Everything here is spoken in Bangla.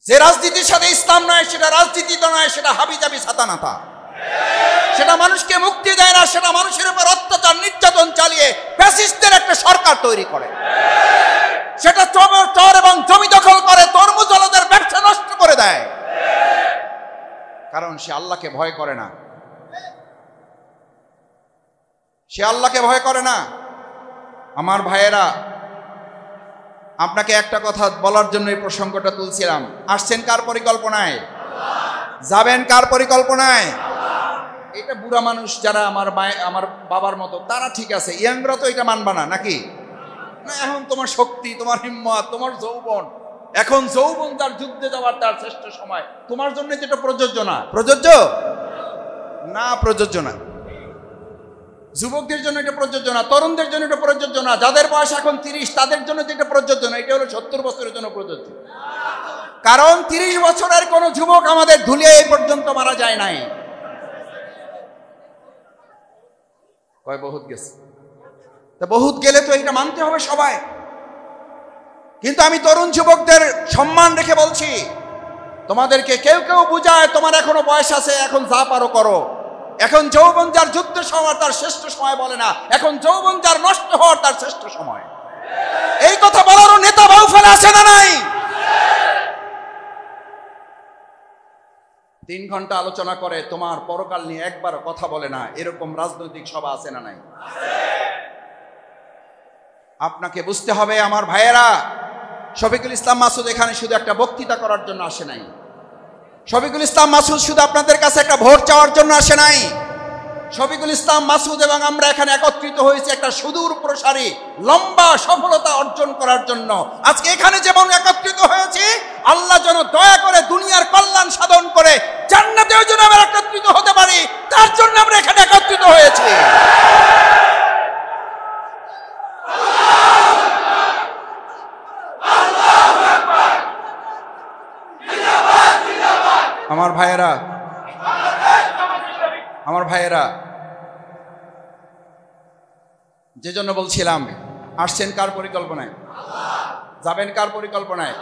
যে রাজনীতির সাথে ইসলাম নয় সেটা রাজনীতি তো নয়, সেটা হাবিজাবি ছাতানাতা। সেটা মানুষকে মুক্তি দেয় না, সেটা মানুষের উপর অত্যাচার নির্যাতন চালিয়ে ফ্যাসিস্টদের একটা সরকার তৈরি করে। সেটা চর এবং জমি দখল করে, তরমুজওয়ালাদের ব্যবসা নষ্ট করে দেয়, কারণ সে আল্লাহকে ভয় করে না। সে আল্লাহকে ভয় করে না। আমার ভাইয়েরা, আপনাকে একটা কথা বলার জন্য এই প্রসঙ্গটা তুলছিলাম। আসছেন কার পরিকল্পনায়? যাবেন কার পরিকল্পনায়? এটা বুড়া মানুষ যারা আমার বাবার মতো তারা ঠিক আছে, ইয়াংরা তো এটা মানবা না নাকি? না, এখন তোমার শক্তি, তোমার হিম্মত, তোমার যৌবন, এখন যৌবন তার যুদ্ধে যাওয়ার তার শ্রেষ্ঠ সময়। তোমার জন্য যেটা প্রযোজ্য না, প্রযোজ্য না, প্রযোজ্য না। যুবকদের জন্য এটা প্রযোজ্য না, তরুণদের জন্য এটা প্রযোজ্য না, যাদের বয়স এখন 30 তাদের জন্য এটা প্রযোজ্য না। এটা হলো 70 বছরের জন্য প্রযোজ্য। কারণ 30 বছরের কোন যুবক আমাদের ধুলিয়ে এই পর্যন্ত মারা যায় নাই। কয় বহুত গেছে, তা বহুত গেলে তো এটা মানতে হবে সবাই। কিন্তু আমি তরুণ যুবকদের সম্মান রেখে বলছি, তোমাদেরকে কেউ কেউ বুঝায় তোমার এখনো বয়স আছে, এখন যা পারো করো। এখন যৌবন যার যুদ্ধ হওয়ার তার শ্রেষ্ঠ সময় বলে না, এখন যৌবন যার নষ্ট হওয়ার তার শ্রেষ্ঠ সময়। এই কথা বলারও নেতা বাউফেলা আছে না নাই? 3 ঘন্টা আলোচনা করে তোমার পরকাল নিয়ে একবারও কথা বলে না, এরকম রাজনৈতিক সভা আছে না নাই? আপনাকে বুঝতে হবে আমার ভাইয়েরা, শফিকুল ইসলাম মাসুদ এখানে শুধু একটা বক্তৃতা করার জন্য আসে নাই। শফিকুল ইসলাম মাসুদ শুধু আপনাদের কাছে একটা ভোট চাওয়ার জন্য আসে নাই। শফিকুল ইসলাম মাসুদ এবং আমরা এখানে একত্রিত হয়েছি একটা সুদূর প্রসারী লম্বা সফলতা অর্জন করার জন্য। আজকে এখানে যেমন একত্রিত হয়েছি, আল্লাহ যেন দয়া করে দুনিয়ার কল্যাণ সাধন করে জান্নাতেও যেন আমরা একত্রিত হতে পারি, তার জন্য আমরা এখানে একত্রিত হয়েছি। আমার ভাইয়েরা, আমার ভাইয়েরা, যে জন্য বলছিলাম, আসছেন কার পরিকল্পনায়? যাবেন কার পরিকল্পনায়?